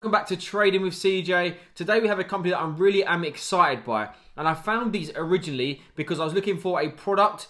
Welcome back to Trading with CJ. Today we have a company that I really am excited by, and I found these originally because I was looking for a product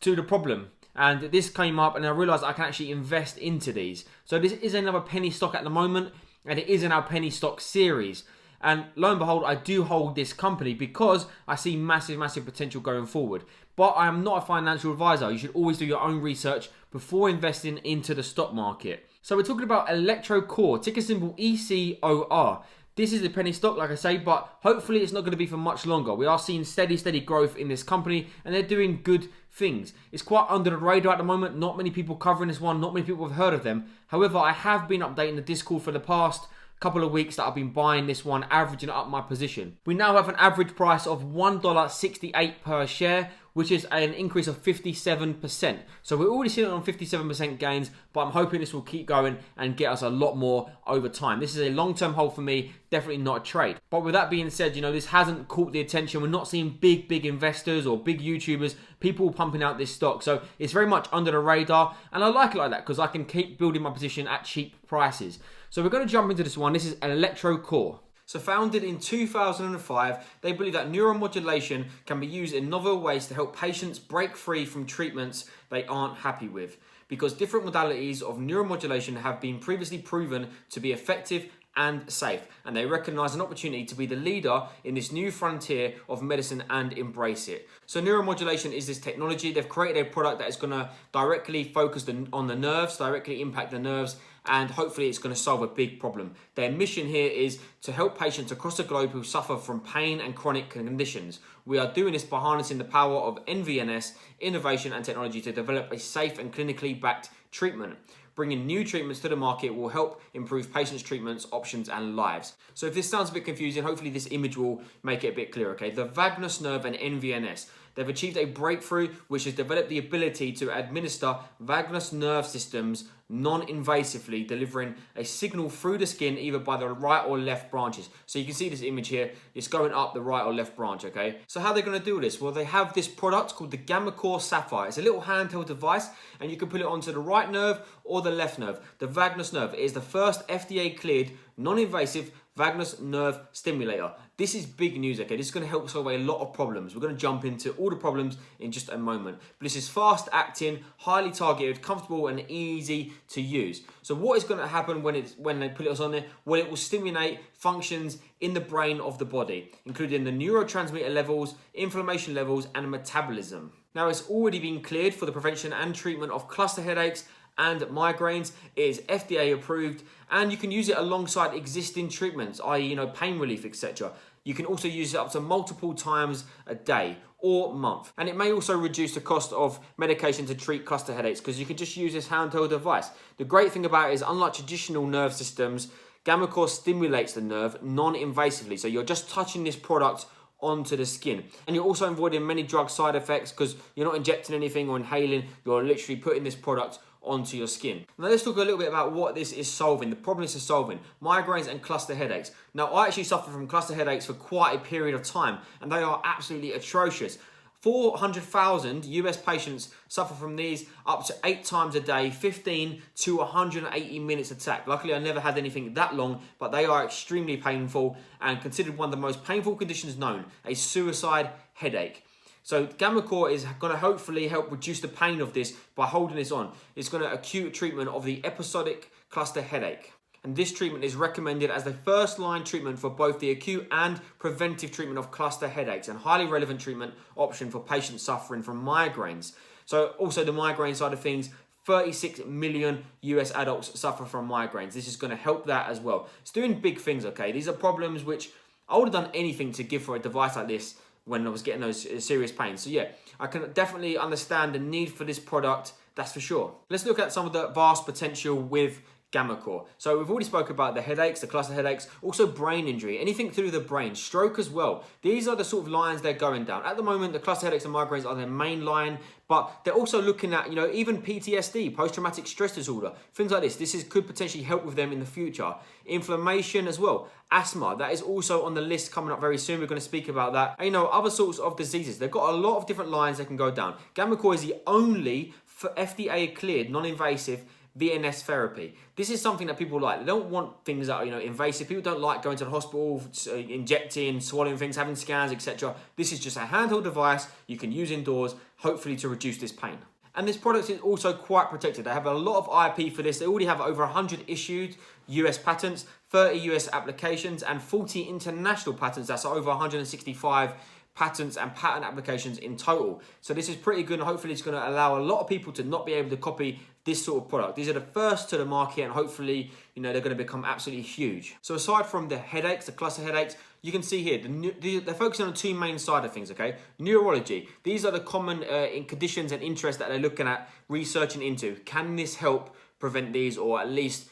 to the problem, and this came up and I realized I can actually invest into these. So this is another penny stock at the moment, and it is in our penny stock series. And lo and behold, I do hold this company because I see massive potential going forward. But I am not a financial advisor. You should always do your own research before investing into the stock market. So we're talking about Electrocore, ticker symbol ECOR. This is a penny stock, like I say, but hopefully it's not going to be for much longer. We are seeing steady growth in this company, and they're doing good things. It's quite under the radar at the moment. Not many people covering this one. Not many people have heard of them. However, I have been updating the Discord for the past couple of weeks that I've been buying this one, averaging up my position. We now have an average price of $1.68 per share, which is an increase of 57%. So we're already sitting on 57% gains, but I'm hoping this will keep going and get us a lot more over time. This is a long-term hold for me, definitely not a trade. But with that being said, this hasn't caught the attention. We're not seeing big investors or big YouTubers, people pumping out this stock. So it's very much under the radar, and I like it like that because I can keep building my position at cheap prices. So we're going to jump into this one. This is Electrocore. So founded in 2005, they believe that neuromodulation can be used in novel ways to help patients break free from treatments they aren't happy with, because different modalities of neuromodulation have been previously proven to be effective and safe, and they recognize an opportunity to be the leader in this new frontier of medicine and embrace it. So neuromodulation is this technology. They've created a product that is going to directly focus on the nerves, directly impact the nerves, and hopefully it's going to solve a big problem. Their mission here is to help patients across the globe who suffer from pain and chronic conditions. We are doing this by harnessing the power of NVNS, innovation and technology to develop a safe and clinically backed treatment. Bringing new treatments to the market will help improve patients' treatments, options and lives. So if this sounds a bit confusing, hopefully this image will make it a bit clearer, okay? The vagus nerve and NVNS. They've achieved a breakthrough which has developed the ability to administer vagus nerve systems non-invasively, delivering a signal through the skin either by the right or left branches. So you can see this image here, it's going up the right or left branch, okay? So how are they going to do this? Well, they have this product called the Ecor Sapphire. It's a little handheld device, and you can put it onto the right nerve or the left nerve. The vagus nerve is the first FDA cleared non-invasive vagus nerve stimulator. This is big news, okay? This is going to help solve a lot of problems. We're going to jump into all the problems in just a moment. But this is fast acting, highly targeted, comfortable and easy to use. So what is going to happen when they put it on there? Well, it will stimulate functions in the brain of the body, including the neurotransmitter levels, inflammation levels and metabolism. Now, it's already been cleared for the prevention and treatment of cluster headaches and migraines. It is FDA approved, and you can use it alongside existing treatments, i.e. pain relief, etc. You can also use it up to multiple times a day or month. And it may also reduce the cost of medication to treat cluster headaches because you can just use this handheld device. The great thing about it is, unlike traditional nerve systems, Ecor stimulates the nerve non-invasively. So you're just touching this product onto the skin, and you're also avoiding many drug side effects because you're not injecting anything or inhaling. You're literally putting this product onto your skin. Now let's talk a little bit about what this is solving, the problem this is solving: migraines and cluster headaches. Now I actually suffer from cluster headaches for quite a period of time, and they are absolutely atrocious. 400,000 US patients suffer from these up to 8 times a day, 15 to 180 minutes attack. Luckily, I never had anything that long, but they are extremely painful and considered one of the most painful conditions known, a suicide headache. So Ecor is going to hopefully help reduce the pain of this by holding this on. It's going to acute treatment of the episodic cluster headache. And this treatment is recommended as the first line treatment for both the acute and preventive treatment of cluster headaches, and highly relevant treatment option for patients suffering from migraines. So also the migraine side of things, 36 million US adults suffer from migraines. This is going to help that as well. It's doing big things, okay? These are problems which I would have done anything to give for a device like this when I was getting those serious pains. So yeah, I can definitely understand the need for this product, that's for sure. Let's look at some of the vast potential with Ecor. So we've already spoke about the headaches, the cluster headaches, also brain injury, anything through the brain, stroke as well. These are the sort of lines they're going down. At the moment, the cluster headaches and migraines are their main line, but they're also looking at, even PTSD, post-traumatic stress disorder, things like this. Could potentially help with them in the future. Inflammation as well. Asthma, that is also on the list coming up very soon. We're going to speak about that. And, other sorts of diseases. They've got a lot of different lines they can go down. Ecor is the only FDA cleared, non-invasive VNS therapy. This is something that people like. They don't want things that are, invasive. People don't like going to the hospital, injecting, swallowing things, having scans, etc. This is just a handheld device you can use indoors, hopefully to reduce this pain. And this product is also quite protected. They have a lot of IP for this. They already have over 100 issued US patents, 30 US applications, and 40 international patents. That's over 165 patents and patent applications in total. So this is pretty good, and hopefully it's going to allow a lot of people to not be able to copy this sort of product. These are the first to the market, and hopefully, they're going to become absolutely huge. So aside from the headaches, the cluster headaches, you can see here, they're focusing on two main side of things, okay? Neurology. These are the common conditions and interests that they're looking at researching into. Can this help prevent these, or at least,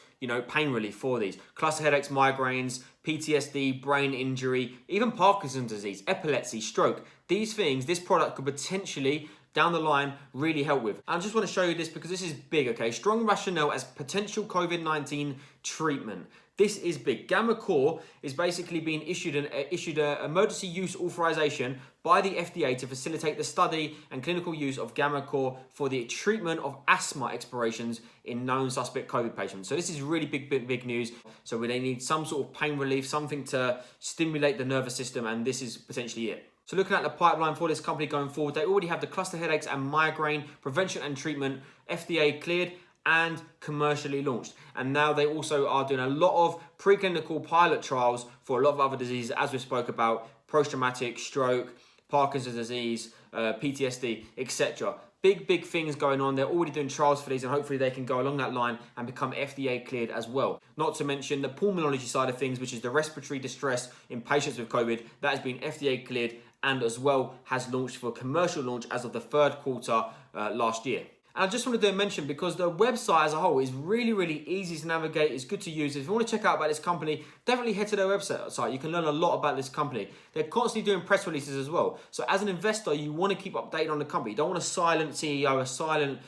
pain relief for these? Cluster headaches, migraines, PTSD, brain injury, even Parkinson's disease, epilepsy, stroke. These things, this product could potentially, down the line, really help with. I just want to show you this because this is big, okay? Strong rationale as potential COVID-19 treatment. This is big. Gammacore is basically being issued an emergency use authorization by the FDA to facilitate the study and clinical use of Gammacore for the treatment of asthma expirations in known suspect COVID patients. So this is really big news. So they need some sort of pain relief, something to stimulate the nervous system, and this is potentially it. So looking at the pipeline for this company going forward, they already have the cluster headaches and migraine prevention and treatment FDA cleared and commercially launched. And now they also are doing a lot of preclinical pilot trials for a lot of other diseases, as we spoke about, post-traumatic, stroke, Parkinson's disease, PTSD, etc. Big things going on. They're already doing trials for these, and hopefully they can go along that line and become FDA cleared as well. Not to mention the pulmonology side of things, which is the respiratory distress in patients with COVID, that has been FDA cleared and as well has launched for commercial launch as of the third quarter last year. And I just wanted to mention, because the website as a whole is really easy to navigate, it's good to use. If you want to check out about this company, definitely head to their website. You can learn a lot about this company. They're constantly doing press releases as well. So as an investor, you want to keep updated on the company. You don't want a silent CEO, a silent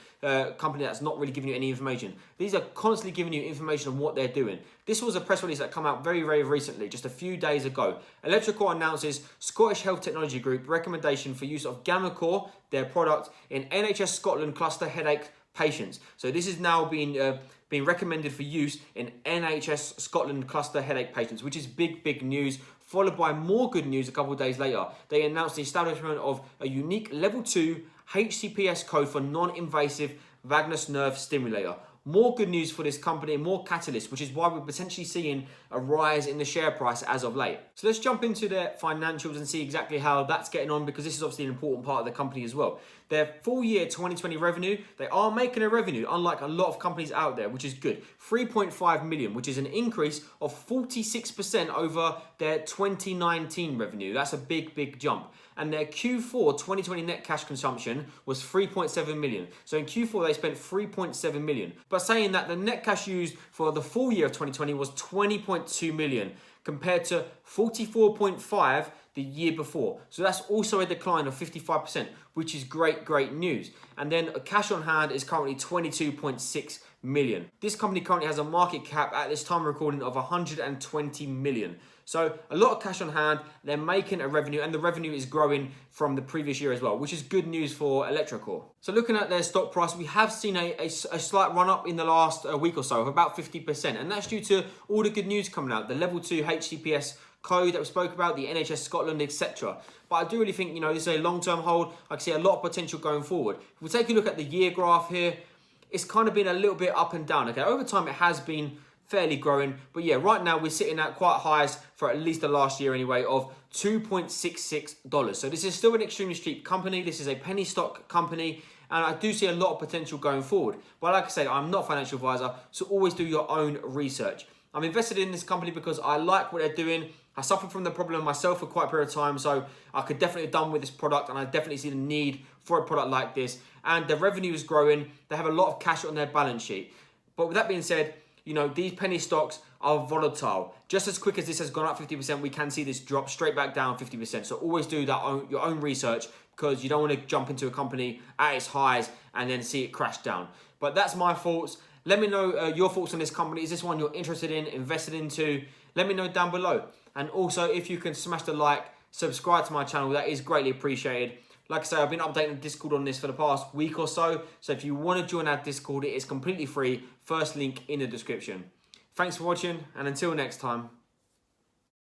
company that's not really giving you any information. These are constantly giving you information on what they're doing. This was a press release that came out very recently, just a few days ago. Electrocore announces Scottish Health Technology Group recommendation for use of Gammacore, their product, in NHS Scotland cluster headache patients. So this is now being recommended for use in NHS Scotland cluster headache patients, which is big news. Followed by more good news a couple of days later. They announced the establishment of a unique level 2 HCPS code for non-invasive vagus nerve stimulator. More good news for this company, more catalyst, which is why we're potentially seeing a rise in the share price as of late. So let's jump into their financials and see exactly how that's getting on, because this is obviously an important part of the company as well. Their full year 2020 revenue, they are making a revenue, unlike a lot of companies out there, which is good. 3.5 million, which is an increase of 46% over their 2019 revenue. That's a big jump. And their Q4 2020 net cash consumption was 3.7 million. So in Q4, they spent 3.7 million. But saying that the net cash used for the full year of 2020 was 20.2 million compared to 44.5 the year before. So that's also a decline of 55%, which is great news. And then cash on hand is currently 22.6 million. This company currently has a market cap at this time of recording of 120 million. So a lot of cash on hand, they're making a revenue, and the revenue is growing from the previous year as well, which is good news for Electrocore. So looking at their stock price, we have seen a slight run up in the last week or so of about 50%, and that's due to all the good news coming out, the level 2 HCPS code that we spoke about, the NHS Scotland, etc. But I do really think, this is a long-term hold. I can see a lot of potential going forward. If we take a look at the year graph here, it's kind of been a little bit up and down. Okay, over time it has been fairly growing, but yeah, right now we're sitting at quite highs for at least the last year anyway of $2.66. So this is still an extremely cheap company. This is a penny stock company, and I do see a lot of potential going forward. But like I said, I'm not a financial advisor, so always do your own research. I'm invested in this company because I like what they're doing. I suffered from the problem myself for quite a period of time, so I could definitely have done with this product, and I definitely see the need for a product like this. And the revenue is growing. They have a lot of cash on their balance sheet. But with that being said, these penny stocks are volatile. Just as quick as this has gone up 50%, we can see this drop straight back down 50%. So always do your own research, because you don't want to jump into a company at its highs and then see it crash down. But that's my thoughts. Let me know your thoughts on this company. Is this one you're interested in, invested into? Let me know down below. And also, if you can smash the like, subscribe to my channel, that is greatly appreciated. Like I say, I've been updating the Discord on this for the past week or so. So if you want to join our Discord, it is completely free. First link in the description. Thanks for watching, and until next time.